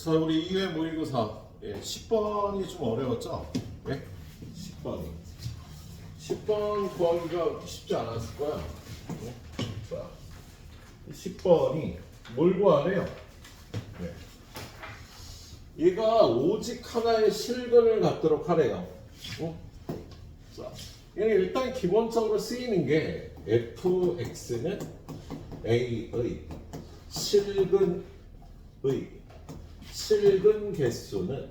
자, 우리 2회 모의고사 10번이 좀 어려웠죠? 예? 10번 구하기가 쉽지 않았을 거야. 자, 10번이 뭘 구하래요? 얘가 오직 하나의 실근을 갖도록 하래요. 자, 얘는 일단 기본적으로 쓰이는 게 fx는 a의 실근 개수는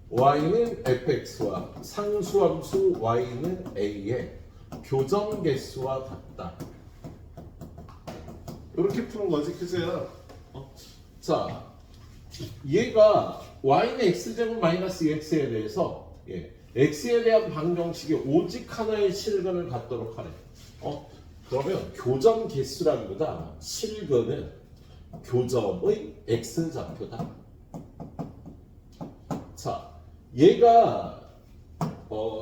y는 fx와 상수함수 y는 a의 교점 개수와 같다. 이렇게 푸는 거지, 그죠? 자, 얘가 y는 x제곱 마이너스 2x에 대해서 x에 대한 방정식이 오직 하나의 실근을 갖도록 하래. 그러면 교점 개수라기보다 실근은 교점의 x좌표다. 자, 얘가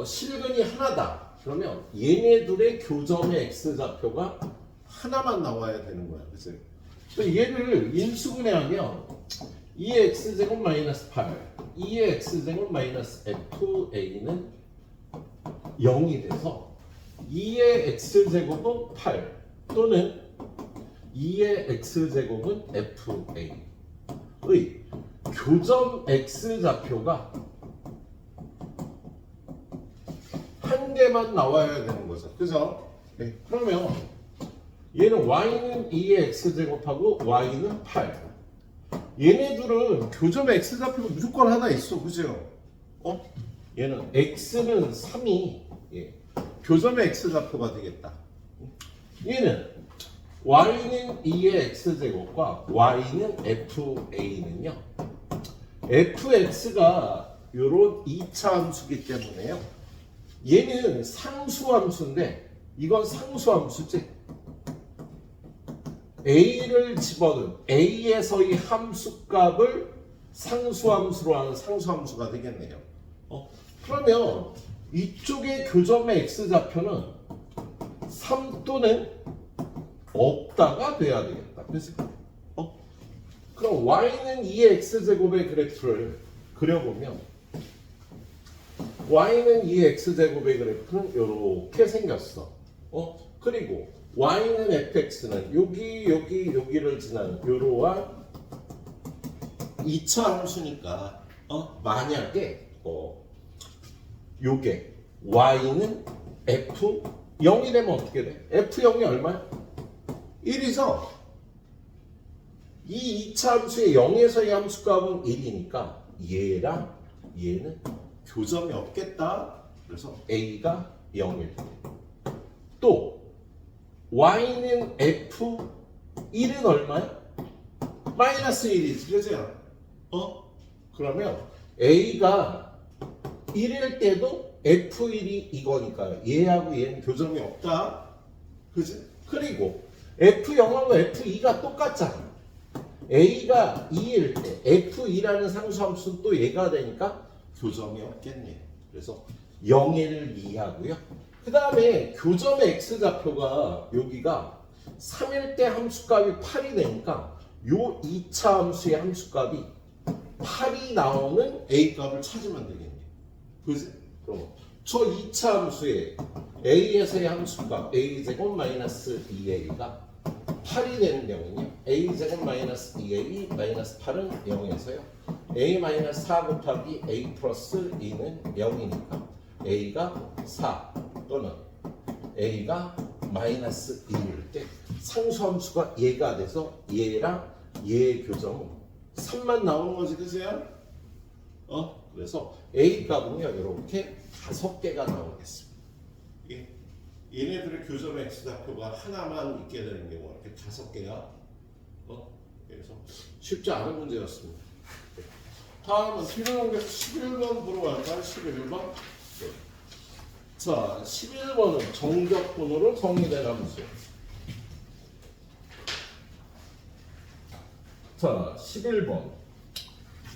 실근이 하나다. 그러면 얘네들의 교점의 x좌표가 하나만 나와야 되는 거야. 그치? 얘를 인수분해하면 2의 x제곱 마이너스 8, 2의 x제곱 마이너스 fa는 0이 돼서 2의 x제곱은 8 또는 2의 x제곱은 fa의 교점 x좌표가 한 개만 나와야 되는 거죠. 그죠? 네. 그러면 얘는 y는 2의 x제곱하고 y는 8. 얘네들은 교점 x좌표가 무조건 하나 있어. 그죠? 얘는 x는 3이 교점의 x좌표가 되겠다. 얘는 y는 2의 x제곱과 y는 fa는요. fx가 요런 2차 함수기 때문에요. 얘는 상수함수인데 이건 상수함수지. a를 집어넣은 a에서의 함수값을 상수함수로 하는 상수함수가 되겠네요. 그러면 이쪽의 교점의 x좌표는 3 또는 없다가 돼야 되겠다. 그래서 그럼 y는 2의 x제곱의 그래프를 그려보면 y는 2의 x제곱의 그래프는 이렇게 생겼어. 그리고 y는 fx는 여기를 지나는 요러한 2차 함수니까 만약에 요게 y는 f0이 되면 어떻게 돼? f0이 얼마야? 1이죠? 이 2차 함수의 0에서의 함수값은 1이니까 얘랑 얘는 교점이 없겠다. 그래서 a가 0일 때. 또 y는 f1은 얼마야? 마이너스 1이지. 그죠? 그러면 a가 1일 때도 f1이 이거니까요. 얘하고 얘는 교점이 없다. 그지? 그리고 f0하고 f2가 똑같잖아. a가 2일 때 f2라는 상수함수는 또 얘가 되니까 교점이 없겠네. 그래서 0을 2하고요. 그 다음에 교점의 x좌표가 여기가 3일 때 함수값이 8이 되니까 요 2차 함수의 함수값이 8이 나오는 a값을 찾으면 되겠네. 그지? 그럼 저 2차 함수의 a에서의 함수값 a제곱 마이너스 2a가 8이 되는 경우는요. a제곱 마이너스 2a 마이너스 8은 0에서요. a 마이너스 4 곱하기 a 플러스 2는 0이니까 a가 4 또는 a가 마이너스 1일 때 상수함수가 얘가 돼서 얘랑 얘의 교점은 3만 나오는 거지. 그죠? 그래서 a 값은요 이렇게 5개가 나오겠습니다. 얘네들의 교점의 x좌표가 하나만 있게 되는 경우 이렇게 5개야. 그래서 쉽지 않은 문제였습니다. 다음은 필요한게서 11번 보러 갈까요? 11번. 자, 11번은 정적분으로 정의된 함수. 자, 11번.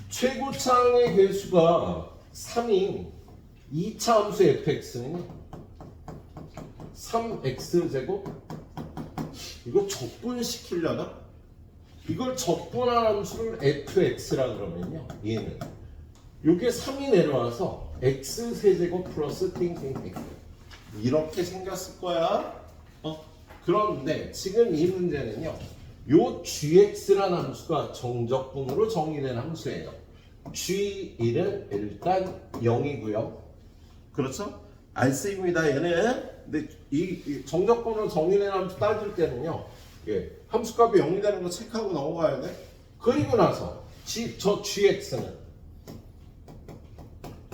최고차항의 개수가 3인 2차 함수 fx는 3x제곱 이거 적분시키려나? 이걸 적분한 함수를 fx라 그러면요. 얘는 요게 3이 내려와서 x 세제곱 플러스 띵띵띵 이렇게 생겼을 거야. 그런데 지금 이 문제는요. 요 gx라는 함수가 정적분으로 정의된 함수예요. g1은 일단 0이고요. 그렇죠? 안 쓰입니다. 얘는. 근데 이 정적분으로 정의된 함수 따질 때는요. 예, 함수값이 0이 되는 거 체크하고 넘어가야 돼. 그리고 나서 저 gx는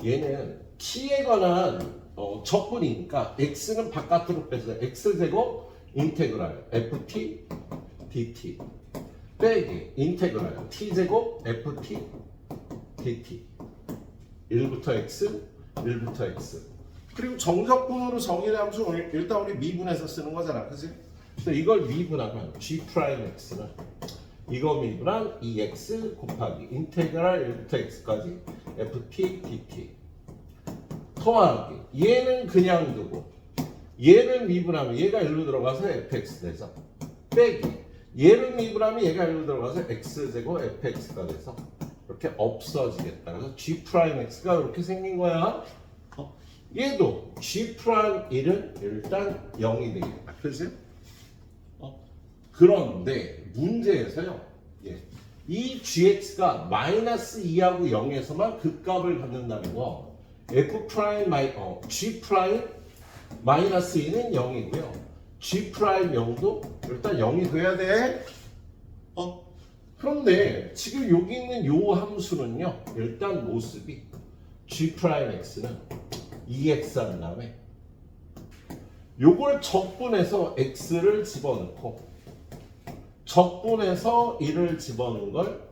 얘는 키에 관한 적분이니까 x는 바깥으로 빼서 x제곱 인테그랄 ft dt 빼기 인테그랄 t제곱 ft dt 1부터 x 1부터 x 그리고 정적분으로 정의된 함수 일단 우리 미분해서 쓰는 거잖아. 그치? 그래서 이걸 미분하면 g'x는 이거 미분한 2x 곱하기 인테그랄 1부터 x까지 ft dt 더하기 얘는 그냥 두고 얘를 미분하면 얘가 1로 들어가서 fx 돼서 빼기 얘를 미분하면 얘가 1로 들어가서 x제곱 fx가 돼서 이렇게 없어지겠다. 그래서 g'x가 이렇게 생긴 거야. 얘도 g'1은 일단 0이 되겠다. 그렇지? 그런데 문제에서요. 예. 이 gx가 마이너스 2하고 0에서만 극값을 갖는다는 거 f 프라임 g 프라임 마이너스 2는 0이고요. g 프라임 0도 일단 0이 돼야 돼. 그런데 지금 여기 있는 요 함수는요. 일단 모습이 g 프라임 x는 2x 한 다음에 요걸 적분해서 x를 집어넣고 적분해서 1을 집어넣은 걸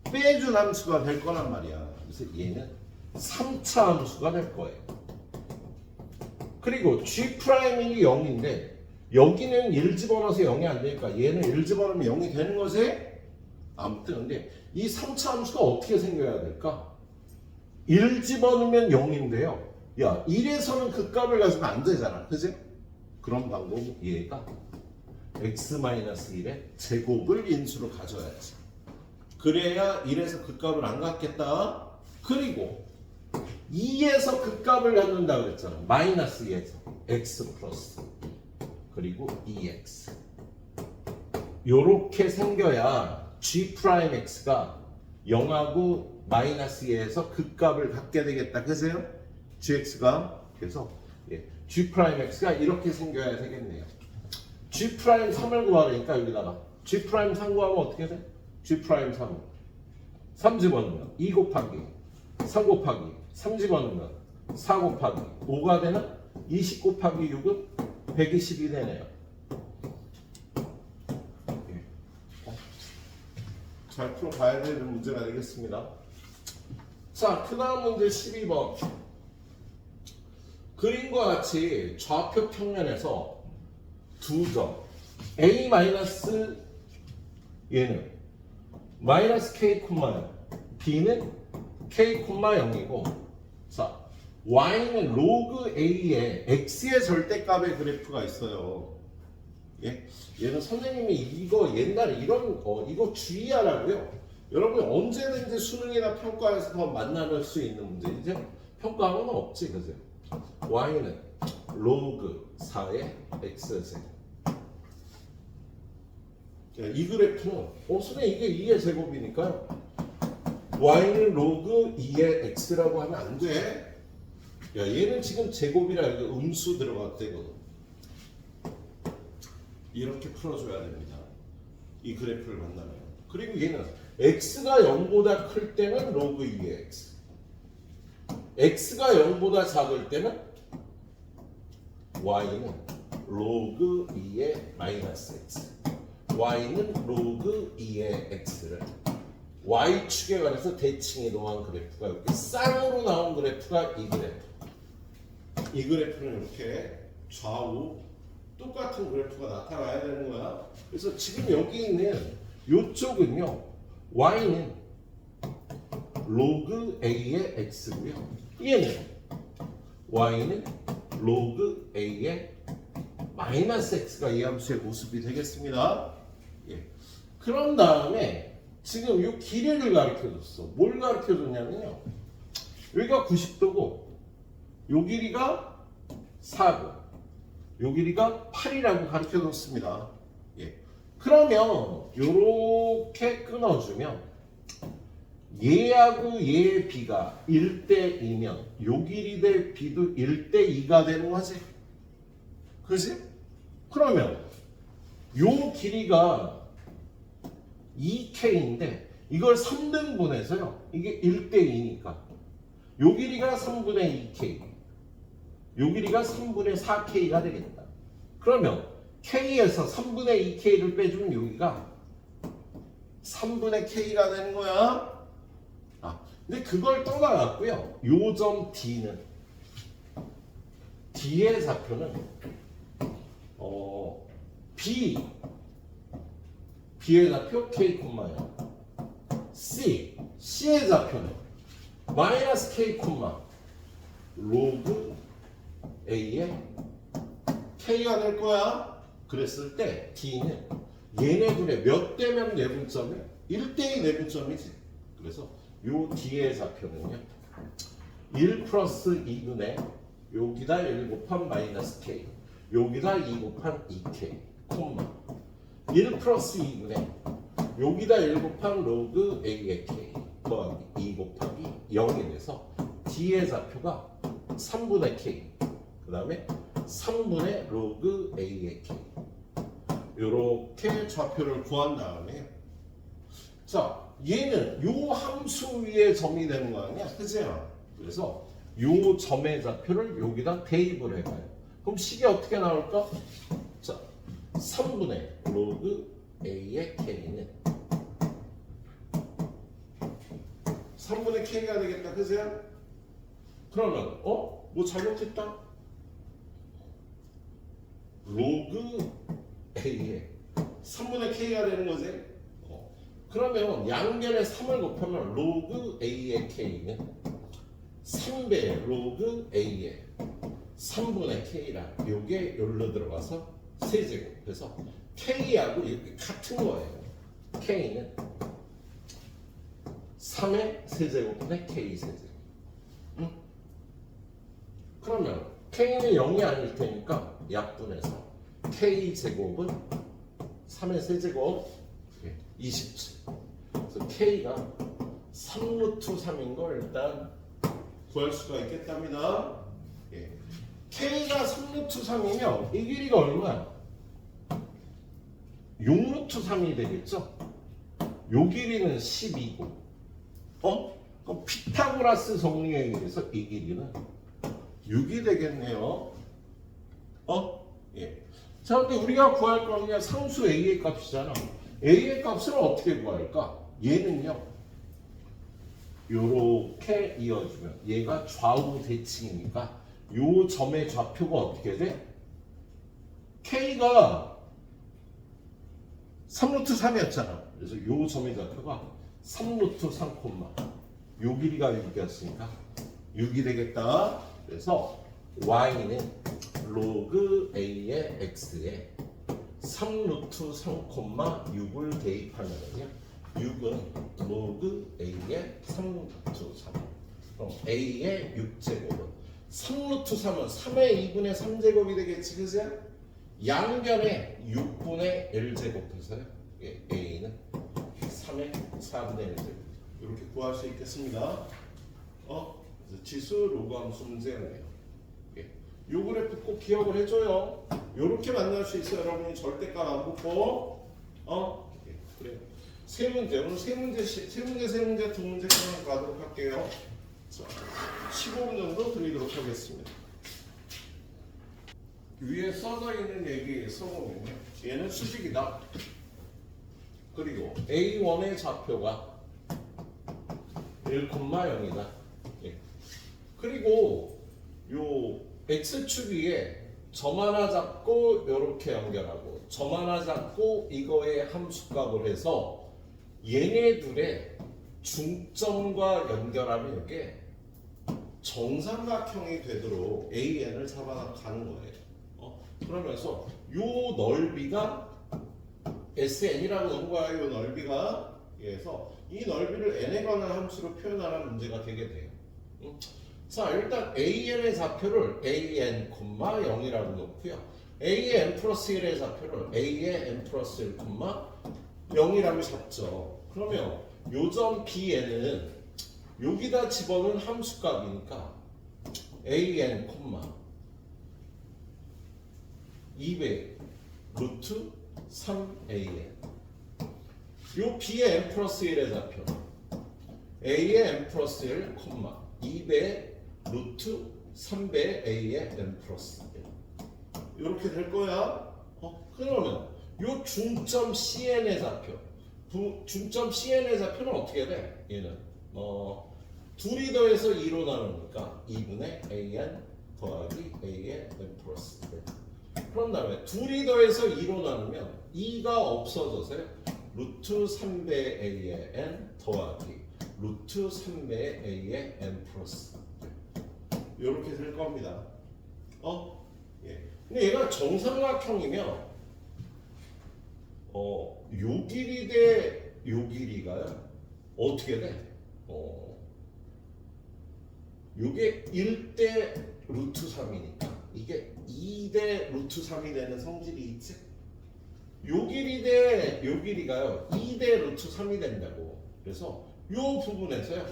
빼준 함수가 될 거란 말이야. 그래서 얘는 3차 함수가 될 거예요. 그리고 g'이 0인데 여기는 1 집어넣어서 0이 안 되니까 얘는 1 집어넣으면 0이 되는 거지? 아무튼 근데 이 3차 함수가 어떻게 생겨야 될까? 1 집어넣으면 0인데요. 야, 1에서는 그 값을 가지면 안 되잖아. 그지? 그런 방법은 얘가 x-1의 제곱을 인수로 가져야지. 그래야 1에서 그 값을 안 갖겠다. 그리고 2에서 그 값을 갖는다 그랬잖아. 마이너스 2에서 x 플러스 그리고 2x 요렇게 생겨야 g'x가 0하고 마이너스 2에서 그 값을 갖게 되겠다. 그세요? gx가 그래서 g'x가 이렇게 생겨야 되겠네요. g'3을 구하니까 여기다가 g'3 구하면 어떻게 돼? g'3 3 집어넣으면 2 곱하기 3 곱하기 3 집어넣으면 4 곱하기 5가 되나? 20 곱하기 6은 120이 되네요. 잘 풀어봐야 되는 문제가 되겠습니다. 자, 그 다음 문제 12번. 그림과 같이 좌표 평면에서 두 점 a 마이너스 얘는 마이너스 k, b는 k, 0이고 자 y는 로그 a의 x의 절대값의 그래프가 있어요. 예? 얘는 선생님이 이거 옛날에 이런 이거 주의하라고요. 여러분 언제든지 수능이나 평가에서 만날 수 있는 문제. 이제 평가하는 건 없지, 그죠? y는 로그 4의 x제곱. 이 그래프는 선생님 이게 2의 제곱이니까요. y는 로그 2의 x라고 하면 안 돼. 야, 얘는 지금 제곱이라 이거 음수 들어갔대거든. 이렇게 풀어줘야 됩니다. 이 그래프를 만나면. 그리고 얘는 x가 0보다 클 때는 로그 2의 x. x가 0보다 작을 때는 y는 로그 2의 마이너스 x. y는 로그 2의 x를 y축에 관해서 대칭 이동한 그래프가 이렇게 쌍으로 나온 그래프가 이 그래프. 이 그래프는 이렇게 좌우 똑같은 그래프가 나타나야 되는 거야. 그래서 지금 여기 있는 이쪽은요, y는 로그 a의 x고요. 얘는 y는 로그 a의 마이너스 x가 이 함수의 모습이 되겠습니다. 예. 그런 다음에 지금 이 길이를 가르쳐줬어. 뭘 가르쳐줬냐면요. 여기가 90도고 요 길이가 4고 요 길이가 8이라고 가르쳐줬습니다. 예. 그러면 요렇게 끊어주면 얘하고 얘의 비가 1대2면 요 길이 대 비도 1대2가 되는 거지. 그지? 그러면 요 길이가 2K인데 이걸 3등분해서요. 이게 1대2니까 요 길이가 3분의 2K 요 길이가 3분의 4K가 되겠다. 그러면 K에서 3분의 2K를 빼주면 여기가 3분의 K가 되는 거야. 근데 그걸 떠나갔고요. 요 점 D는 D의 좌표는 B의 좌표 K, 0 C의 좌표는 마이너스 K, 로그 A의 K가 될 거야. 그랬을 때 D는 얘네 둘의 몇 대면 내분점이? 1대2 내분점이지. 그래서 요 D의 좌표는요 1 플러스 2분의 여기다 1 곱한 마이너스 K 여기다 2 곱한 2K 콤마 1 플러스 2분의 여기다 1 곱한 로그 A의 K 더하기 2 곱하기 0이 돼서 D의 좌표가 3분의 K 그 다음에 3분의 로그 A의 K 이렇게 좌표를 구한 다음에 자 얘는 요 함수 위에 점이 되는 거 아니야? 그치? 그래서 요 점의 좌표를 여기다 대입을 해봐요. 그럼 식이 어떻게 나올까? 자, 3분의 로그 A의 K는 3분의 K가 되겠다. 그치? 그러면 뭐 잘못했다? 로그 A의 3분의 K가 되는 거지? 그러면 양변에 3을 곱하면 로그 A의 K는 3배 로그 A의 3분의 K라 요게 여기로 들어가서 세제곱 그래서 K하고 이렇게 같은 거예요. K는 3의 세제곱분의 K 세제곱. 응? 그러면 K는 0이 아닐 테니까 약분해서 K 제곱은 3의 세제곱 27. 그래서 K가 3루트 3인 걸 일단 구할 수가 있겠답니다. 예. K가 3루트 3이면 이 길이가 얼마야? 6루트 3이 되겠죠? 요 길이는 12고 그럼 피타고라스 정리에 의해서 이 길이는 6이 되겠네요. 예. 자, 근데 우리가 구할 거는 상수 A의 값이잖아. A의 값을 어떻게 구할까? 얘는요 요렇게 이어주면 얘가 좌우 대칭이니까 요 점의 좌표가 어떻게 돼? K가 3루트 3이었잖아. 그래서 요 점의 좌표가 3루트 3, 요 길이가 6이었으니까 6이 되겠다. 그래서 Y는 로그 A의 X에 3루트 3, 6을 대입하면요 6은 로그 A의 3루트 3 그럼 A의 6제곱은 3루트 3은 3의 2분의 3제곱이 되겠지 그지? 양변에 6분의 1제곱해서요 A는 3의 4분의 1제곱 이렇게 구할 수 있겠습니다. 그래서 지수 로그함수 문제네요. 요 그래프 꼭 기억을 해줘요. 요렇게 만날 수 있어요. 여러분이 절대값 안 붙고 그래요. 세 문제 오늘 세 문제 두 문제까지 가도록 할게요. 자, 15분 정도 드리도록 하겠습니다. 위에 써져 있는 얘기에서 보면요. 얘는 수직이다. 그리고 A1의 좌표가 1,0이다. 그리고 요 X축 위에 점 하나 잡고 이렇게 연결하고 점 하나 잡고 이거의 함수값을 해서 얘네 둘의 중점과 연결하면 이게 정삼각형이 되도록 AN을 잡아가는 거예요. 그러면서 요 넓이가 SN이라고 넣은 거야, 이 넓이가. 그래서 이 넓이를 n에 관한 함수로 표현하는 문제가 되게 돼요. 응? 자, 일단 AN의 좌표를 AN, 0이라고 놓고요. A의 n 플러스 1의 좌표를 A의 n 플러스 1, 0이라고 잡죠. 그러면 요점 B에는 여기다 집어넣은 함수값이니까 AN, 200 루트 3AN. 요 B의 n 플러스 1의 좌표 A의 n 플러스 1, 200 루트 3배 A의 n 플러스 1. 이렇게 될 거야. 그러면 요 중점 CN의 좌표, 중점 CN의 좌표는 어떻게 돼? 얘는 둘이 더해서 2로 나누니까 2분의 AN 더하기 A의 n 플러스 1. 그런 다음에 둘이 더해서 2로 나누면 2가 없어져서요. 루트 3배 A의 n 더하기 루트 3배 A의 n 플러스 1. 이렇게 될 겁니다. 예. 근데 얘가 정삼각형이면 요 길이 대 요 길이가요 어떻게 돼? 요게 1대 루트 3이니까 이게 2대 루트 3이 되는 성질이 있지? 요 길이 대 요 길이가요 2대 루트 3이 된다고. 그래서 요 부분에서요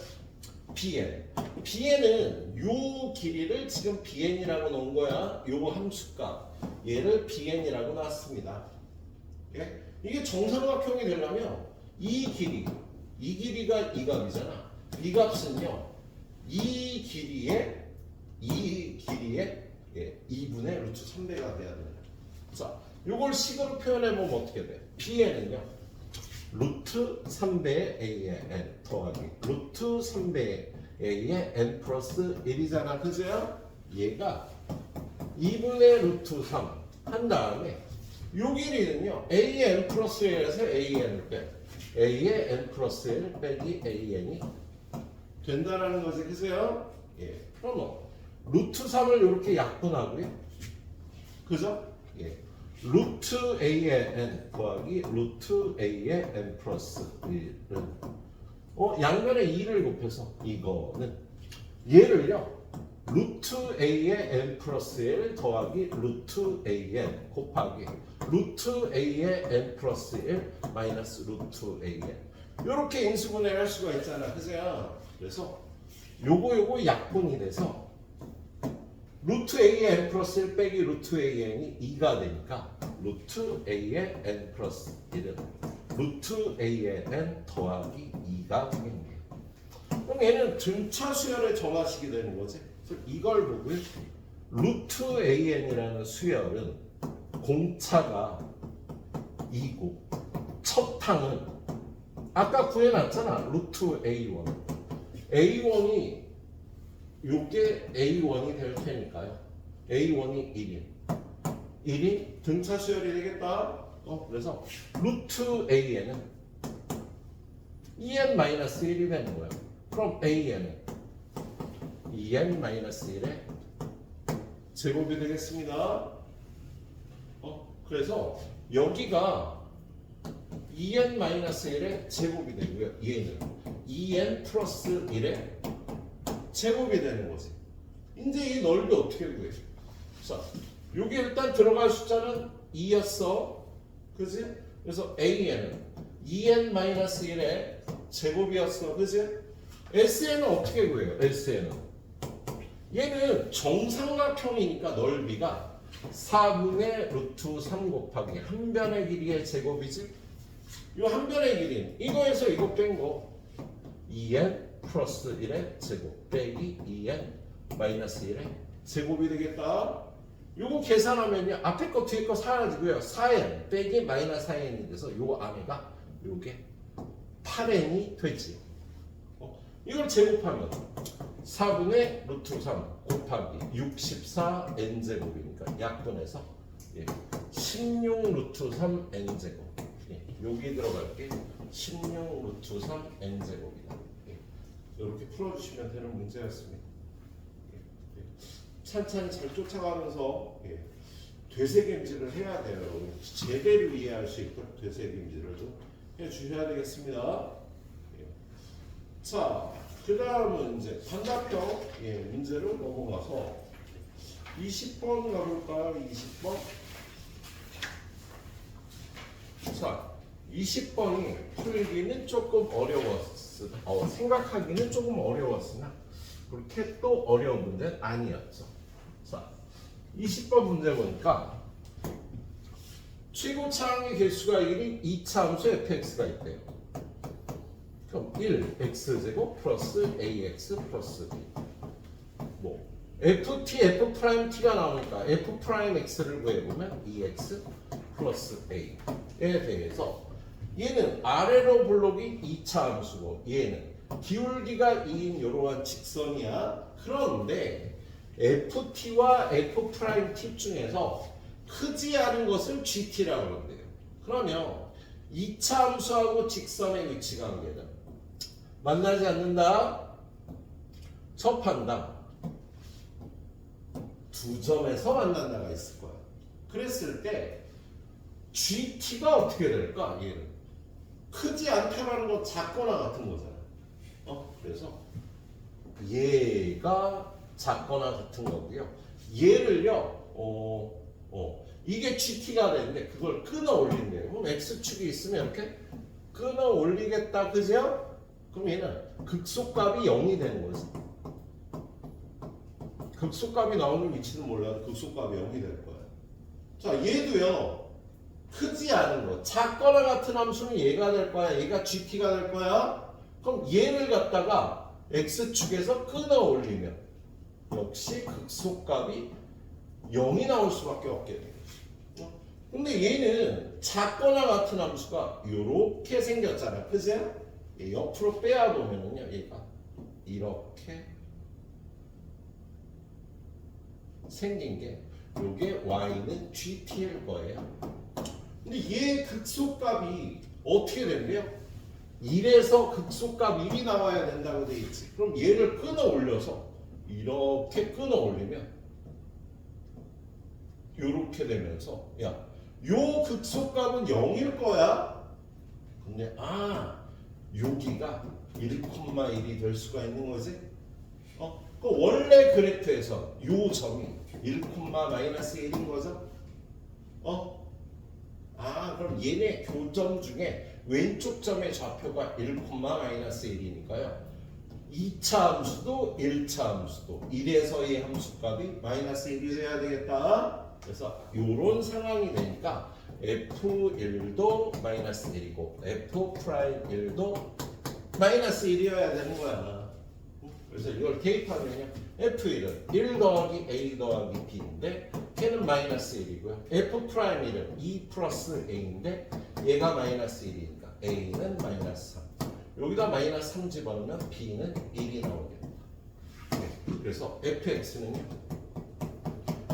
BN은 요 길이를 지금 BN이라고 놓은 거야. 요 함수값 얘를 BN이라고 놨습니다. 예? 이게 정삼각형이 되려면 이 길이가 이 값이잖아. 이 값은요 이 길이의 2분의 루트 3배가 돼야 돼요. 자, 요걸 식으로 표현해보면 어떻게 돼? BN은요 루트 3배의 A의 n 더하기 루트 3배의 A의 n 플러스 1이잖아. 그죠? 얘가 2분의 루트 3 한 다음에 요 길이는요 A의 n 플러스 1에서 AN을 빼 A의 n 플러스 1 빼기 AN이 된다라는 거지. 그죠? 예. 그러면 루트 3을 이렇게 약분하고요. 그죠? 예. 루트 A의 n 더하기 루트 A의 n 플러스 1은 양변에 2를 곱해서 이거는 얘를요 루트 A의 n 플러스 1 더하기 루트 A의 n 곱하기 루트 A의 n 플러스 1 마이너스 루트 A의 n 이렇게 인수분해를 할 수가 있잖아. 그죠? 그래서 요거 약분이 돼서 루트 A의 n 플러스 1 빼기 루트 A의 n이 2가 되니까 루트 A의 n 플러스 1은 루트 A의 n 더하기 2가 되겠네요. 그럼 얘는 등차 수열의 정화식이 되는 거지. 그래서 이걸 보고 루트 AN이라는 수열은 공차가 2고 첫 항은 아까 구해놨잖아. 루트 A1이 요게 A1이 될 테니까요. A1이 1인 등차 수열이 되겠다. 그래서 루트 AN은 EN-1이 되는 거예요. 그럼 AN은 EN-1의 제곱이 되겠습니다. 그래서 여기가 EN-1의 제곱이 되고요. 얘는 EN 플러스 1의 제곱이 되는 거지. 이제 이 넓이 어떻게 구해? 자, 여기 일단 들어갈 숫자는 2였어. 그지? 그래서 AN은 EN-1의 제곱이었어. 그지? SN은 어떻게 구해요? SN은 얘는 정삼각형이니까 넓이가 4분의 루트 3 곱하기 한 변의 길이의 제곱이지. 이 한 변의 길이는 이거에서 이거 뺀 거 2n 플러스 1의 제곱 빼기 2n 마이너스 1의 제곱이 되겠다. 요거 계산하면요 앞에 거 뒤에 거 사라지고요 4n 빼기 마이너스 4n이 돼서 요 안에가 요게 8n이 되지. 이걸 제곱하면 4분의 루트 3 곱하기 64n제곱이니까 약분해서 16 루트 3 n제곱. 여기 들어갈게 16 루트 3 n제곱이다. 이렇게 풀어주시면 되는 문제였습니다. 찬찬히 잘 쫓아가면서 되새김질을 해야 돼요. 제대로 이해할 수 있도록 되새김질을 좀 해주셔야 되겠습니다. 예. 자, 그 다음은 이제 단답형 문제로 넘어가서 20번 가볼까요? 20번. 자, 20번이 풀기는 조금 생각하기는 조금 어려웠으나 그렇게 또 어려운 문제는 아니었죠. 자, 20번 문제 보니까 최고차항의 개수가 1인 2차 함수 fx가 있대요. 그럼 1 x제곱 플러스 ax 플러스 b 뭐 ft f't가 나오니까 f'x를 구해보면 2x 플러스 a에 대해서 얘는 아래로 블록이 2차 함수고 얘는 기울기가 2인 이러한 직선이야. 그런데 ft와 f't 중에서 크지 않은 것을 gt라고 하는데요. 그러면 2차 함수하고 직선의 위치 관계는 만나지 않는다. 접한다. 두 점에서 만난다가 있을 거야. 그랬을 때 gt가 어떻게 될까? 얘는 크지 않다라는 건 작거나 같은 거잖아. 그래서 얘가 작거나 같은 거고요. 얘를요. 이게 gt가 되는데 그걸 끊어 올린대요. 그럼 x축이 있으면 이렇게 끊어 올리겠다. 그죠? 그럼 얘는 극소값이 0이 되는 거지. 극소값이 나오는 위치는 몰라도 극소값이 0이 될 거야. 자, 얘도요. 크지 않은 거, 작거나 같은 함수는 얘가 될 거야. 얘가 gt가 될 거야. 그럼 얘를 갖다가 x축에서 끊어 올리면 역시 극소값이 0이 나올 수밖에 없게 돼. 근데 얘는 작거나 같은 함수가 이렇게 생겼잖아. 그죠? 옆으로 빼야보면은요, 얘가 이렇게 생긴 게 요게 y는 gt일 거예요. 근데 얘 극소값이 어떻게 된대요? 1에서 극소값 1이 나와야 된다고 돼 있지. 그럼 얘를 끊어 올려서 이렇게 끊어 올리면 이렇게 되면서 요 극소값은 0일 거야. 근데 여기가 1,1이 될 수가 있는 거지. 그 원래 그래프에서 요 점이 1,-1인 거죠. 그럼 얘네 교점 중에 왼쪽 점의 좌표가 1,-1이니까요. 2차 함수도 1차 함수도 1에서의 함수값이 -1이 돼야 되겠다. 그래서 이런 상황이 되니까 f1도 -1이고 f'1도 -1이어야 되는 거야. 그래서 이걸 대입하면요. f1은 1 더하기 a 더하기 b인데 걔는 -1이고요. f'1은 2 플러스 a인데 얘가 -1이니까 a는 -3. 여기다 -3 집어넣으면 b는 1이 나오겠다. 그래서 fx는요.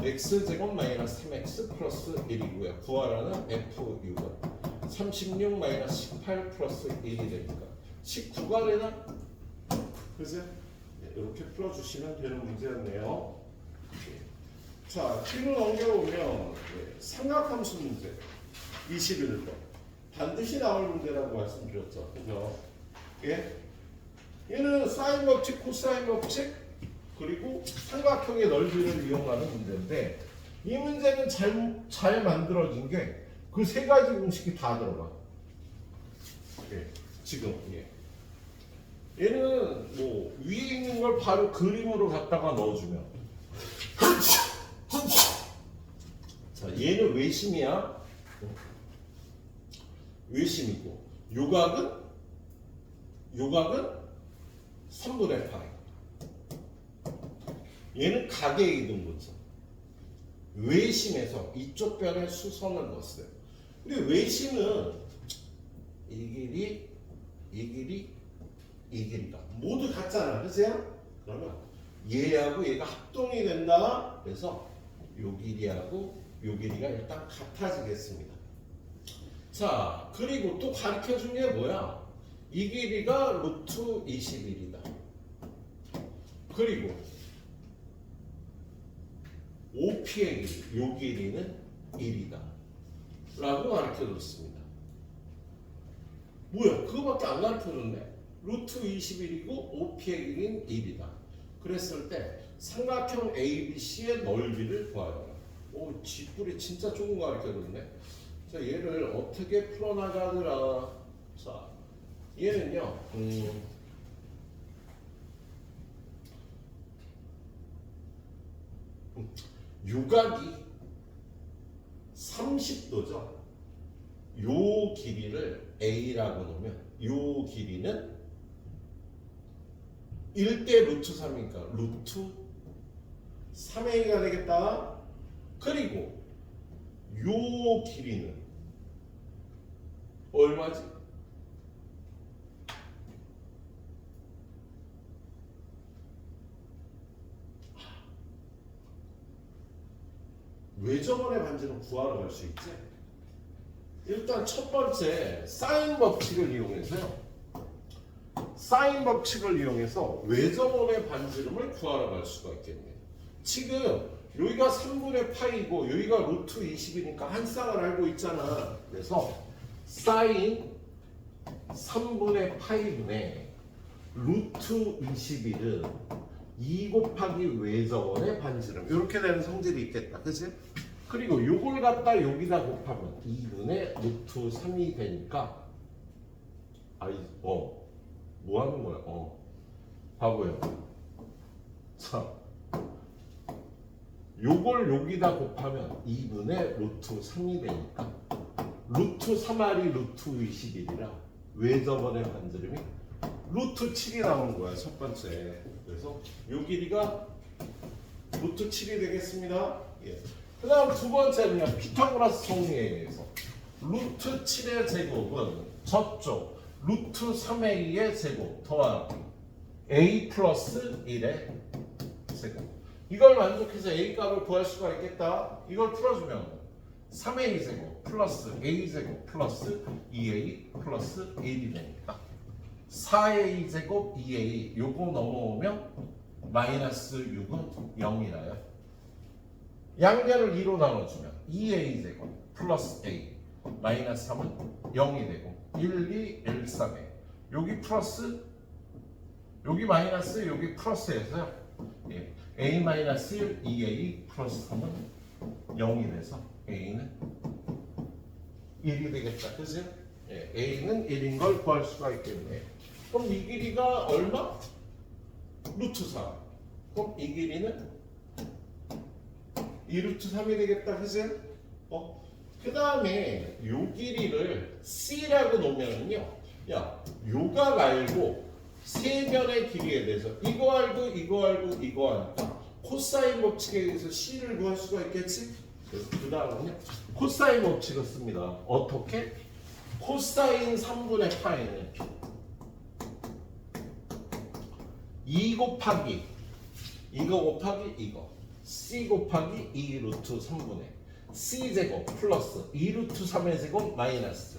x제곱 -3x 플러스 1이고요. 구하라는 f6은 36 18 플러스 1이 되니까 19가 되나? 그죠? 이렇게 풀어주시면 되는 문제였네요. 자, 뒤로 넘겨오면 삼각함수 문제 21번 반드시 나올 문제라고 말씀드렸죠. 그죠? 얘는 사인 법칙, 코사인 법칙 그리고 삼각형의 넓이를 이용하는 문제인데 이 문제는 잘 만들어진 게 그 세 가지 공식이 다 들어가. 지금 얘는 뭐 위에 있는 걸 바로 그림으로 갖다가 넣어주면 자, 얘는 외심이야. 외심이고 요각은 3분의 파이. 얘는 각의 이등분선. 외심에서 이쪽 변에 수선을 넣었어요. 근데 외심은 이 길이가 모두 같잖아. 그죠? 그러면 얘하고 얘가 합동이 된다. 그래서 요 길이하고 요 길이가 일단 같아지겠습니다. 자, 그리고 또 가르쳐 준 게 뭐야? 이 길이가 루트 21이다. 그리고 OP의 길이, 요 길이는 1이다 라고 가르쳐줬습니다. 뭐야, 그거밖에 안 가르쳐줬네. 루트 21이고 OP의 1인 1이다. 그랬을 때 삼각형 ABC의 넓이를 구하라. 오, 쥐뿔이 진짜 조금 가르쳐줬네. 자, 얘를 어떻게 풀어나가느라. 자, 얘는요, 유각이 30도죠. 요 길이를 A라고 놓으면 요 길이는 1대 루트 3이니까 루트 3A가 되겠다. 그리고 요 길이는 얼마지? 외접원의 반지름 구하러 갈 수 있지? 일단 첫 번째 사인 법칙을 이용해서요. 사인 법칙을 이용해서 외접원의 반지름을 구하러 갈 수가 있겠네요. 지금 여기가 3분의 파이고 여기가 루트 20이니까 한 쌍을 알고 있잖아. 그래서 사인 3분의 파이분의 루트 21은 2 곱하기 외접원의 반지름 이렇게 되는 성질이 있겠다. 그치? 그리고 요걸 갖다 여기다 곱하면 2분의 루트 3이 되니까 뭐 하는 거야? 바보야. 자, 요걸 여기다 곱하면 2분의 루트 3이 되니까 루트 3R이 루트 21이라 외접원의 반지름이 루트 7이 나오는 거야. 첫 번째. 그래서 요 길이가 루트 7이 되겠습니다. 예. 그 다음 두 번째는요. 피타고라스 정리에 의해서 루트 7의 제곱은 저쪽 루트 3A의 제곱 더하기 A 플러스 1의 제곱. 이걸 만족해서 A 값을 구할 수가 있겠다. 이걸 풀어주면 3A 제곱 플러스 A 제곱 플러스 2A 플러스 1이 되니까 4A 제곱 2A 요거 넘어오면 마이너스 6은 0이라요. 양변을 2로 나눠주면 2A 제곱 플러스 A 마이너스 3은 0이 되고 1, 2, 1, 3에 여기 플러스 여기 마이너스 여기 플러스해서요. 예. A 마이너스 1, 2A 플러스 3은 0이 돼서 A는 1이 되겠다. 그죠? 예. A는 1인 걸 구할 수가 있겠네. 그럼 이 길이가 얼마? 루트 3. 그럼 이 길이는 2루트 3이 되겠다. 그죠? 그 다음에 요 길이를 C라고 놓으면요. 야, 요가 말고 세 변의 길이에 대해서 이거 알고 이거 알고 이거 하니까 코사인 법칙에 의해서 C를 구할 수가 있겠지? 그래서 그 다음은요. 코사인 법칙을 씁니다. 어떻게? 코사인 3분의 파이는 2 곱하기 이거 곱하기 이거 C 곱하기 2 루트 3분의 C제곱 플러스 2 루트 3의 제곱 마이너스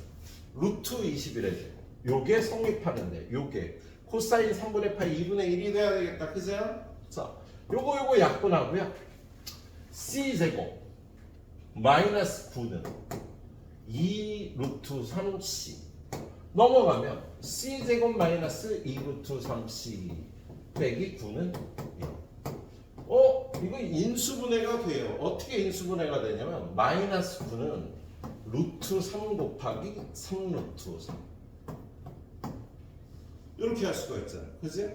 루트 21의 제곱 요게 성립하는데 요게 코사인 3분의 파이 2분의 1이 돼야 되겠다. 그죠? 자, 요거 약분하고요. C제곱 마이너스 9는 2 루트 3C 넘어가면 C제곱 마이너스 2 루트 3C 빼기 9는 0. 이거 인수분해가 돼요. 어떻게 인수분해가 되냐면 마이너스 9는 루트 3 곱하기 3 루트 3 이렇게 할 수가 있잖아요. 그지?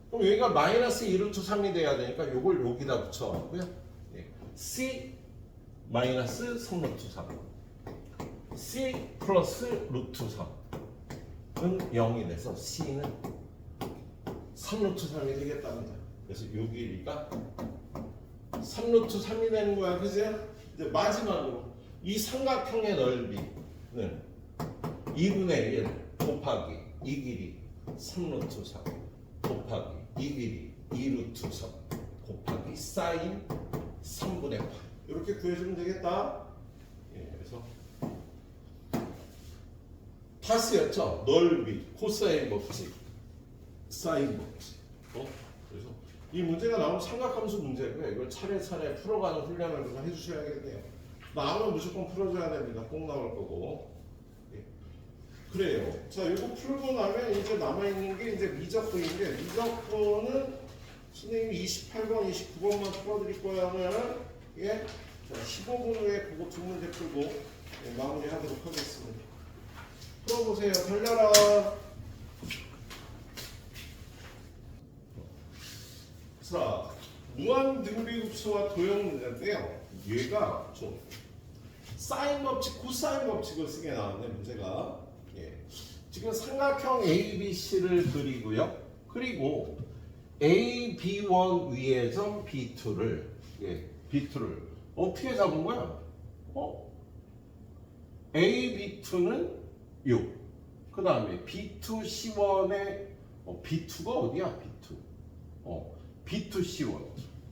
그럼 여기가 마이너스 2 루트 3이 돼야 되니까 요걸 여기다 붙여갖고요. C 마이너스 3 루트 3 C 플러스 루트 3은 0이 돼서 C는 3 루트 3이 되겠답니다. 그래서 요 길이가 3 루트 3이 되는 거야. 그죠? 이제 마지막으로 이 삼각형의 넓이는 2분의 1 곱하기 이 길이 3 루트 3 곱하기 이 길이 2 루트 3 곱하기 사인 3분의 8 이렇게 구해주면 되겠다. 예, 그래서 다스였죠. 넓이, 코사인 법칙, 사인 법칙. 그래서 이 문제가 나오면 삼각함수 문제고요. 이걸 차례차례 풀어가는 훈련을 좀 해주셔야겠네요. 나오면 무조건 풀어줘야 됩니다. 꼭 나올 거고. 예. 그래요. 자, 이거 풀고 나면 이제 남아있는 게 이제 미적분인데, 미적분은 선생님이 28번, 29번만 풀어드릴 거라면, 예. 자, 15분 후에 그거 두 문제 풀고, 예, 마무리하도록 하겠습니다. 풀어보세요. 달려라. 자, 무한 등비급수와 도형 문제인데요. 얘가 좀 사인 법칙, 코사인 법칙을 쓰게 나왔네 문제가. 예. 지금 삼각형 ABC를 그리고요. 그리고 AB1 위에 점 B2를 B2를 어떻게 잡은 거야? AB2는 6. 그 다음에 B2C1의 B2가 어디야? B2. B2C1.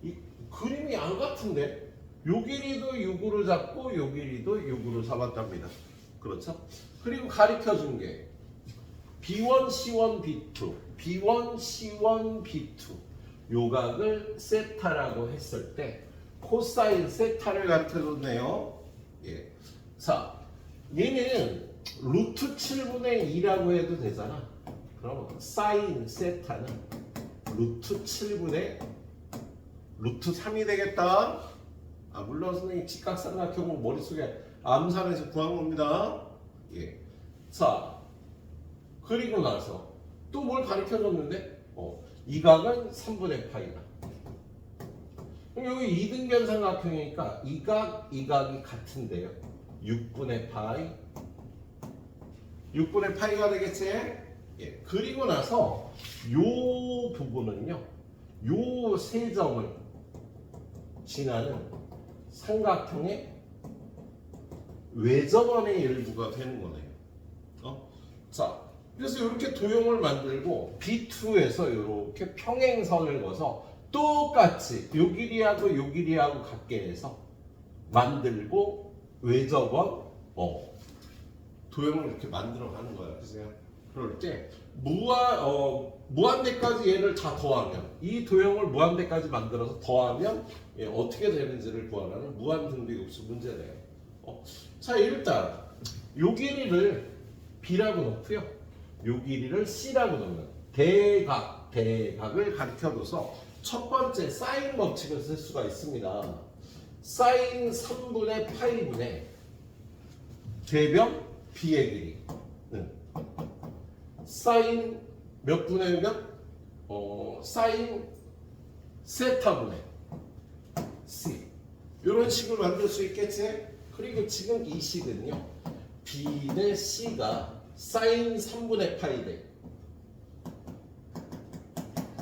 이 그림이 안 같은데? 요 길이도 6으로 잡고 요 길이도 6으로 잡았답니다. 그렇죠? 그리고 가르쳐 준 게 B1, C1, B2, B1, C1, B2 요각을 세타라고 했을 때 코사인 세타를 가르쳐 줬네요. 예. 자, 얘는 루트 7분의 2라고 해도 되잖아. 그럼 사인 세타는 루트 7분의 루트 3이 되겠다. 물론 선생님 직각삼각형을 머릿속에 암산해서 구한 겁니다. 예. 자, 그리고 나서 또 뭘 가르쳐 줬는데 이 각은 3분의 파이다. 그럼 여기 이등변 삼각형이니까 이 각이 같은데요. 6분의 파이 6분의 파이가 되겠지? 예. 그리고 나서 요 부분은요. 요 세 점을 지나는 삼각형의 외접원의 일부가 되는 거네요. 자, 그래서 이렇게 도형을 만들고 B2에서 이렇게 평행선을 그어서 똑같이 요 길이하고 요 길이하고 같게 해서 만들고 외접원 도형을 이렇게 만들어 가는 거예요. 그래서 그럴 때 무한대까지 얘를 다 더하면 이 도형을 무한대까지 만들어서 더하면 어떻게 되는지를 구하라는 무한등비급수 문제네요. 자, 일단 요 길이를 B라고 놓고요. 요 길이를 C라고 놓으면 대각을 가르쳐줘서 첫 번째 사인 법칙을 쓸 수가 있습니다. 사인 3분의 파이분의 대변 B의 길이는 사인 몇 분의 몇? 사인 세타분의 C 이런 식으로 만들 수 있겠지? 그리고 지금 이 식은요 B 대 C가 사인 3분의 파이 대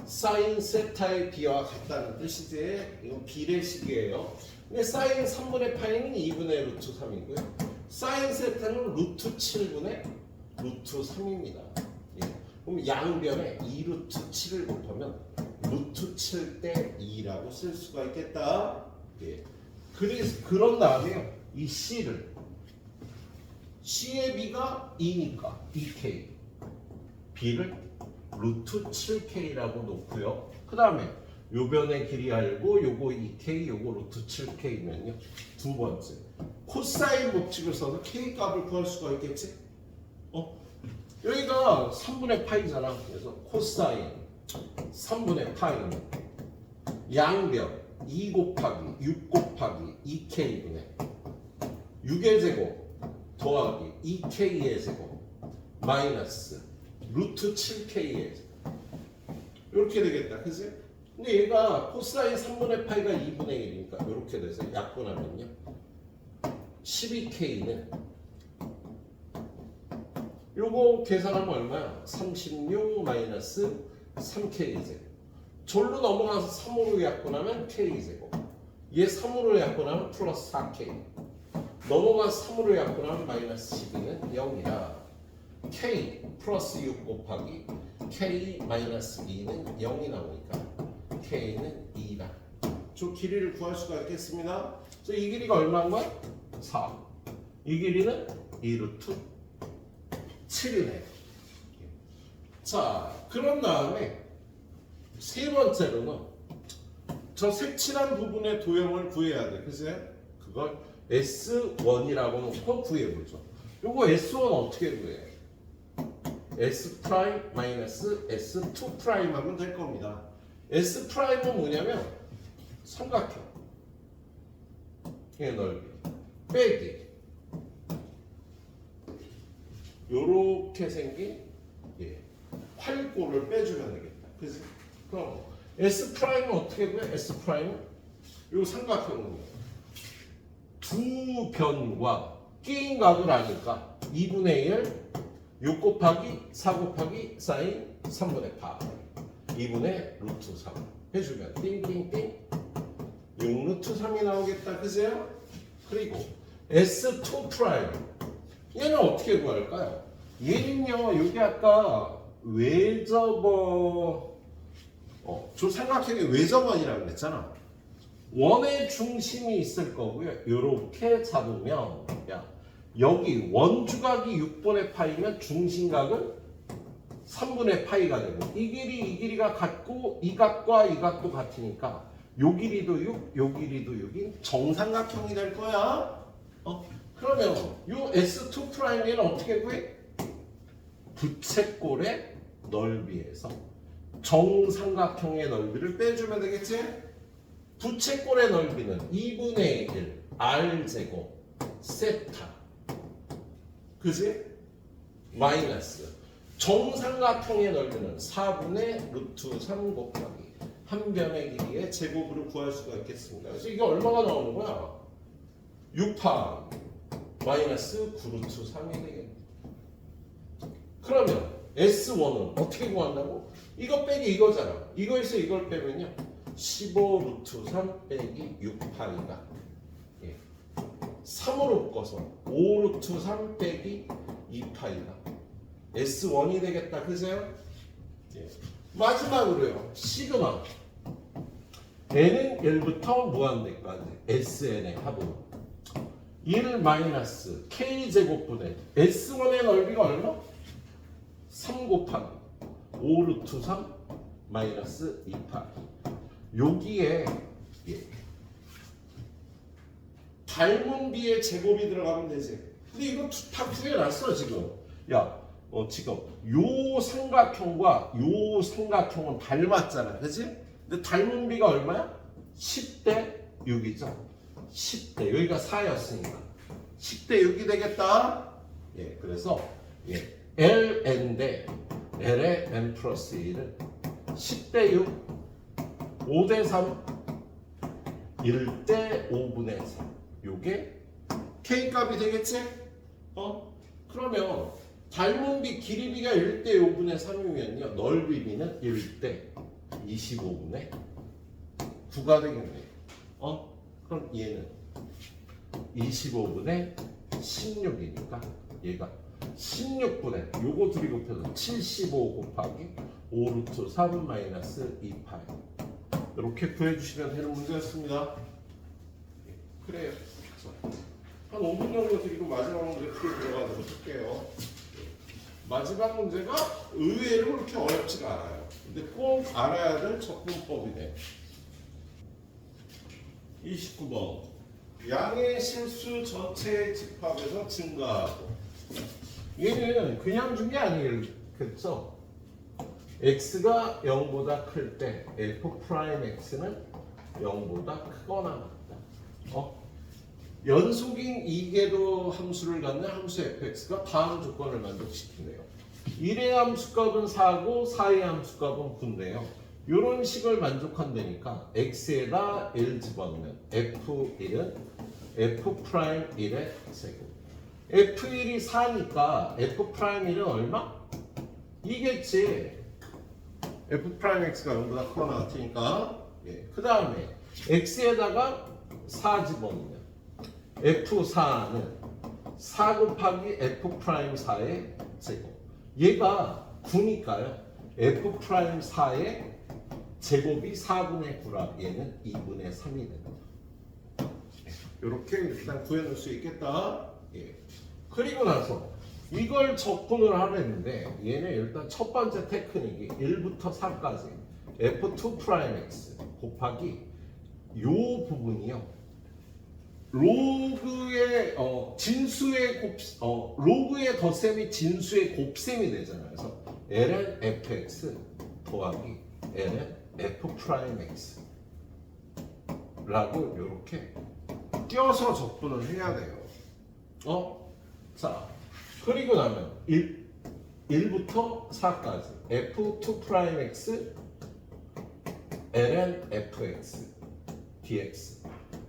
사인 세타의 B와 같다는 뜻이지. 이건 비례식이에요. 근데 사인 3분의 파이는 2분의 루트 3이고요 사인 세타는 루트 7분의 루트 3입니다. 예. 그럼 양변에 2루트 7을 곱하면 루트 7 대 2라고 쓸 수가 있겠다. 예. 그런 다음에 이 C를 C의 B가 2니까 2K B를 루트 7K라고 놓고요. 그 다음에 요 변의 길이 알고 요거 2K 요거 루트 7K면요 두 번째 코사인 법칙을 써서 K 값을 구할 수가 있겠지? 여기가 3분의 파이잖아. 그래서 코사인 3분의 파이는 양변 2 곱하기 6 곱하기 2K분의 6의 제곱 더하기 2K의 제곱 마이너스 루트 7K의 제곱 이렇게 되겠다. 그치? 근데 얘가 코사인 3분의 파이가 2분의 1이니까 이렇게 돼서 약분하면요 12K는 요거 계산하면 얼마야? 36 마이너스 3K 제곱. 절로 넘어가서 3으로 약분하면 K 제곱. 얘 3으로 약분하면 플러스 4K. 넘어가서 3으로 약분하면 마이너스 12는 0이라 K 플러스 6 곱하기 K 마이너스 2는 0이 나오니까 K는 2다. 저 길이를 구할 수가 있겠습니다. 그래서 이 길이가 얼마인 거야? 4. 이 길이는 2루트 7이네. 자, 그런 다음에 세 번째로는 저 색칠한 부분의 도형을 구해야 돼. 그치? 그걸 S1이라고 놓고 구해보죠. 요거 S1 어떻게 구해? S 프라임 마이너스 S2 프라임 하면 될 겁니다. S 프라임은 뭐냐면 삼각형 의 넓이 빼기 요렇게 생긴 활골을 빼주면 되겠다. 그지? 그럼 S 프라임은 어떻게 구해? S 프라임은 요 삼각형은요. 두 변과 끼인 값을 아니까 2분의 1 6 곱하기 4 곱하기 사인 3분의 8 2분의 루트 3 해주면 띵띵띵 6 루트 3이 나오겠다. 그세요? 그리고 S2 프라임 얘는 어떻게 구할까요? 얘는요 여기 아까 외접어 저 삼각형의 외접원이라고 그랬잖아. 원의 중심이 있을 거고요. 요렇게 잡으면 여기 원주각이 6분의 파이면 중심각은 3분의 파이가 되고 이 길이가 같고 이 각과 이 각도 같으니까 요 길이도 6, 요 길이도 6인 정삼각형이 될 거야. 그러면 요 S2 프라임에는 어떻게 구해? 부채꼴의 넓이에서 정삼각형의 넓이를 빼주면 되겠지? 부채꼴의 넓이는 2분의 1 R제곱 세타 그지? 마이너스 정삼각형의 넓이는 4분의 루트 3 곱하기 한 변의 길이의 제곱으로 구할 수가 있겠습니다. 그래서 이게 얼마가 나오는 거야? 6파 마이너스 9루트 3이 되겠네. 그러면 S1은 어떻게 구한다고? 이거 빼기 이거잖아. 이거에서 이걸 빼면요 15 루트 3 빼기 6파이가 3으로 묶어서 5 루트 3 빼기 2파이가 S1이 되겠다. 그죠? 마지막으로요 시그마 n은 1부터 무한대까지 SN의 합은 1 마이너스 K제곱분의 S1의 넓이가 얼마? 3 곱하기 5 루트 3 마이너스 2파이 여기에 닮은 비의 제곱이 들어가면 되지. 근데 이거 다 구해놨어 지금. 지금 요 삼각형과 요 삼각형은 닮았잖아. 그치? 근데 닮은 비가 얼마야? 10대 6이죠. 10대 여기가 4였으니까 10대 6이 되겠다. 그래서 LN 대 L의 N 플러스 1은 10대 6 5대 3 1대 5분의 3 요게 K값이 되겠지? 그러면 닮은 비 길이비가 1대 5분의 3이면요 넓이비는 1대 25분의 9가 되겠네. 그럼 얘는 25분의 16이니까 얘가 16분의 요거 둘이 곱해서 75 곱하기 5 루트 3 마이너스 2파이 이렇게 구해주시면 되는 문제였습니다. 그래요. 한 5분 정도 드리고 마지막 문제 풀 들어가도록 할게요. 마지막 문제가 의외로 그렇게 어렵지가 않아요. 근데 꼭 알아야 될 접근법이네. 29번 양의 실수 전체의 집합에서 증가하고 얘는 그냥 준 게 아니겠죠. x가 0보다 클 때 f'x는 0보다 크거나 같다. 연속인 2개도 함수를 갖는 함수 fx가 다음 조건을 만족시키네요. 1의 함수값은 4고 4의 함수값은 9인데요. 이런 식을 만족한다니까 x에다 1 집어넣으면 f1은 f'1의 제곱 f1이 4니까 f'1은 얼마? 이겠지. f'x가 0보다 크거나 같으니까 그 다음에 x에다가 4 집어넣으면 F4는 4 곱하기 F'4의 제곱 얘가 9니까요 F'4의 제곱이 4분의 9라 얘는 2분의 3이 됩니다. 이렇게 일단 구해놓을 수 있겠다. 그리고 나서 이걸 접근을 하려는데 얘는 일단 첫 번째 테크닉이 1부터 4까지 F2'x 곱하기 요 부분이요 로그의 진수의 로그의 덧셈이 진수의 곱셈이 되잖아요. 그래서 ln fx 더하기 ln f 프라임 x 라고 이렇게 띄어서 적분을 해야 돼요. 자, 그리고 나면 1부터 4까지 f2 프라임 x ln fx dx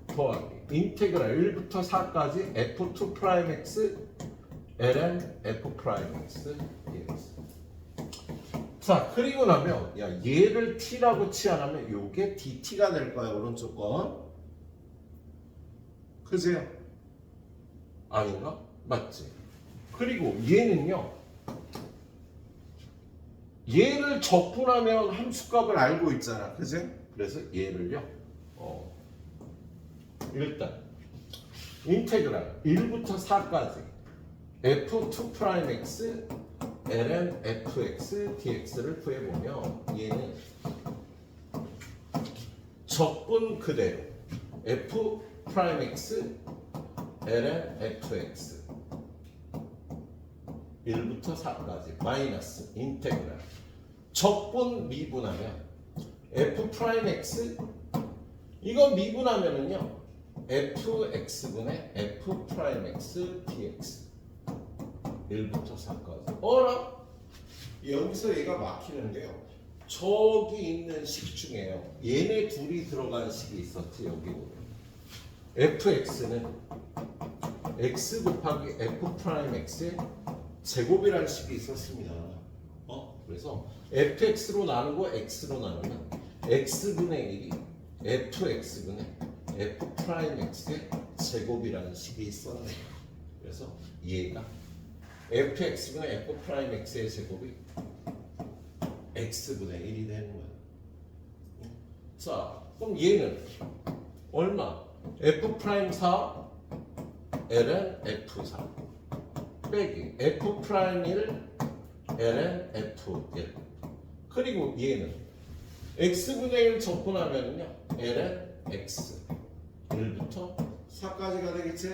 더하기 인테그랄 1부터 4까지 f2 프라임 x ln f 프라임 x dx. 자, 그리고 나면 얘를 t라고 치환하면 요게 dt가 될 거야. 오른쪽 건. 그죠? 아닌가? 맞지? 그리고 얘는요. 얘를 적분하면 함수값을 알고 있잖아. 그죠? 그래서 얘를요. 일단 인테그랄 1부터 4까지 f2 프라임 x ln fx dx를 구해보면 얘는 적분 그대로 f 프라임 x ln fx 1부터 4까지 마이너스 인테그랄 적분 미분하면 f 프라임 x 이거 미분하면은요 fx분의 f 프라임 x dx 1부터 4까지. 어라? 여기서 얘가 막히는 게요. 저기 있는 식 중에요. 얘네 둘이 들어간 식이 있었지. 여기 보면 fx는 x 곱하기 f 프라임 x의 제곱이라는 식이 있었습니다. 그래서 fx로 나누고 x로 나누면 x분의 1이 fx분의 f 프라임 x의 제곱이라는 식이 있었네. 그래서 얘가 fx분의 f 프라임 x의 제곱이 x분의 1이 되는 거야. 자, 그럼 얘는 얼마? f 프라임 4 ln f4 빼기 f 프라임 1 ln f1 그리고 얘는 x분의 1 적분하면요 ln x 1부터 4까지가 되겠지?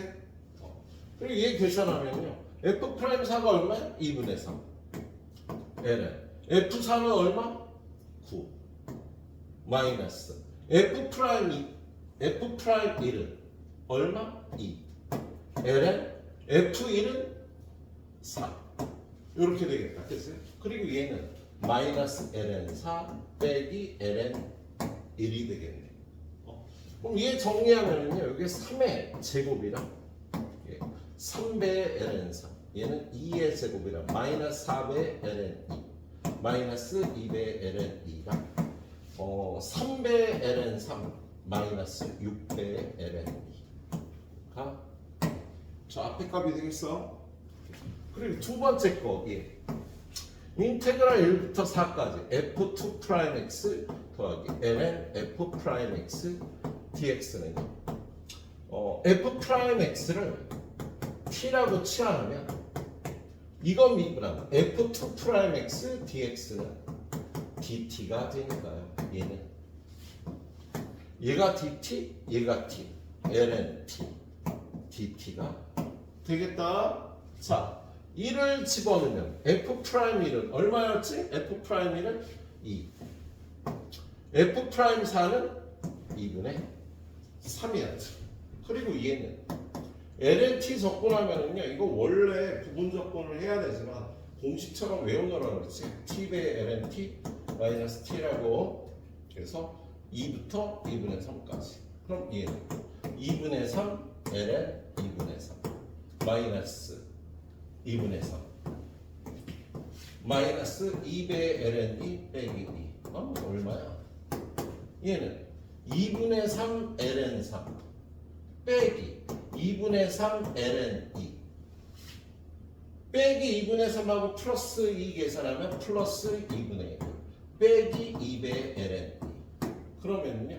그리고 얘 계산하면요 f 프라임 4가 얼마야? 2분의 3 ln f4는 얼마? 9 마이너스 f 프라임 1은 얼마? 2 ln f1은 4 이렇게 되겠다. 그치? 그리고 얘는 마이너스 ln 4 빼기 ln 1이 되겠네. 그럼 얘 정리하면요 여기 3의 제곱이랑 3배의 ln 3 얘는 2의 제곱이랑 마이너스 4배의 ln 2 마이너스 2배의 ln 2랑 3배의 ln 3 마이너스 6배의 ln 2가 저 앞에 값이 되겠어. 그리고 두 번째 거 인테그랄 1부터 4까지 f2 프라임 x 더하기 ln f 프라임 x dx는 f 프라임 x를 t라고 치환하면 이거 미분하면 f2 프라임 x dx는 dt가 되니까요. 얘가 dt, 얘가 t, ln t, dt가 되겠다. 자, 1을 집어넣으면 f 프라임 1은 얼마였지? f 프라임 1은 2. f 프라임 4는 2분의 3이었지. 그리고 얘는 ln 적분하면은요 이거 원래 부분 적분을 해야 되지만 공식처럼 외우느라 그렇지. t배 ln t 마이너스 t라고 그래서 2부터 2분의 3까지. 그럼 얘는 2분의 3 ln 2분의 3 마이너스 2분의 3 마이너스 2배 ln 2 빼기 2 얼마야? 얘는 2분의 3 ln 3 빼기 2분의 3 ln 2 빼기 2분의 3하고 플러스 2 계산하면 플러스 2분의 1 빼기 2배 ln 2 그러면요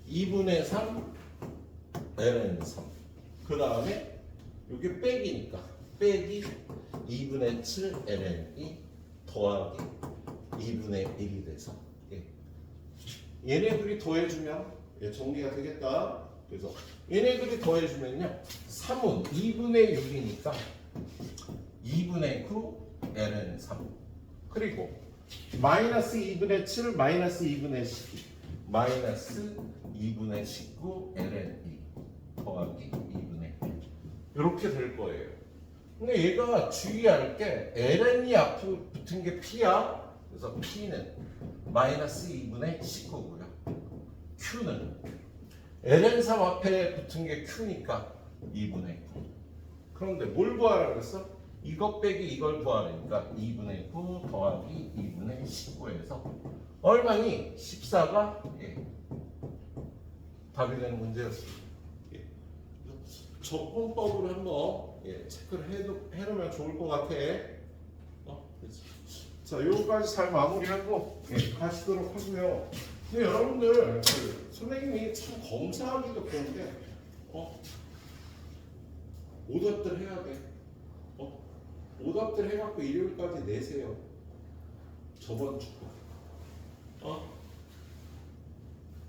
2분의 3 ln 3 그 다음에 이게 빼기니까 빼기 2분의 7 ln 2 더하기 2분의 1이 돼서 얘네 둘이 더해주면 정리가 되겠다. 그래서 얘네들이 더해주면요 3은 2분의 6이니까 2분의 9 ln 3 그리고 마이너스 2분의 7 마이너스 2분의 12 마이너스 2분의 19 ln 2 더하기 2분의 1 이렇게 될 거예요. 근데 얘가 주의할 게 ln이 앞으로 붙은 게 p야. 그래서 p는 마이너스 2분의 19고요. q는 ln3 앞에 붙은 게 q니까 2분의 9. 그런데 뭘 구하라 그랬어? 이것 빼기 이걸 구하라니까 2분의 9 더하기 2분의 19에서 얼마니? 14가 답이 되는 문제였습니다. 적분법으로 한번 체크를 해놓으면 좋을 것 같아. 자, 요거까지 잘 마무리하고 가시도록 하고요. 근데 여러분들 선생님이 참 검사하기도 그런데 오답들 해야 돼. 오답들 해갖고 일요일까지 내세요. 저번 주 거.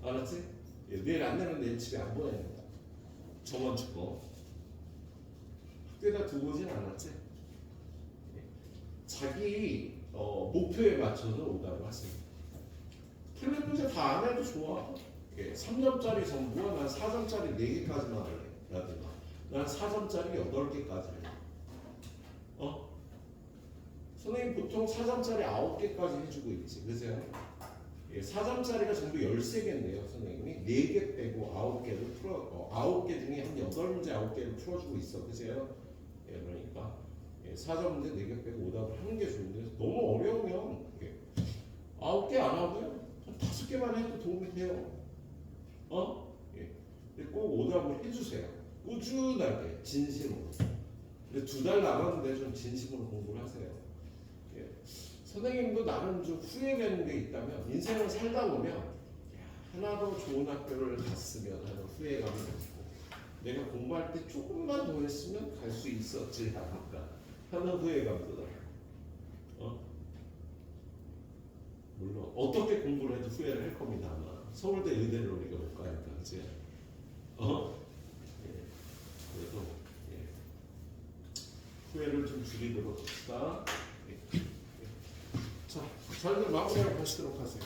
알았지? 내일 안 내면 내일 집에 안 보내는 거야. 저번 주 거. 학교에다 두고 오진 않았지? 자기 목표에 맞춰서 오답을 하세요. 틀린 문제 다 안 해도 좋아. 3점짜리 전부가 난 4점짜리 4개까지만 할래. 라든가 난 4점짜리 8개까지 할래. 선생님 보통 4점짜리 9개까지 해주고 있지. 그죠? 4점짜리가 전부 13개인데요. 선생님이 4개 빼고 9개를 9개 중에 한 8문제 9개를 풀어주고 있어. 그죠? 그러니까 4점 문제 4개 빼고 오답을 하는 게 좋은데 너무 어려우면 9개 안 하고요. 한 5개만 해도 도움이 돼요. 꼭 오답을 해주세요. 꾸준하게 진심으로. 근데 2달 남았는데 좀 진심으로 공부를 하세요. 선생님도 나름 좀 후회되는 게 있다면 인생을 살다 보면 하나도 좋은 학교를 갔으면 하는 후회감이 있고 내가 공부할 때 조금만 더 했으면 갈 수 있었지 않을까 하는 후회감도 나요. 물론 어떻게 공부를 해도 후회를 할 겁니다. 아마 서울대 의대를 우리가 못 가니까 그치? 그래도 후회를 좀 줄이도록 합시다. 자, 잘들 마무리하고 가시도록 하세요.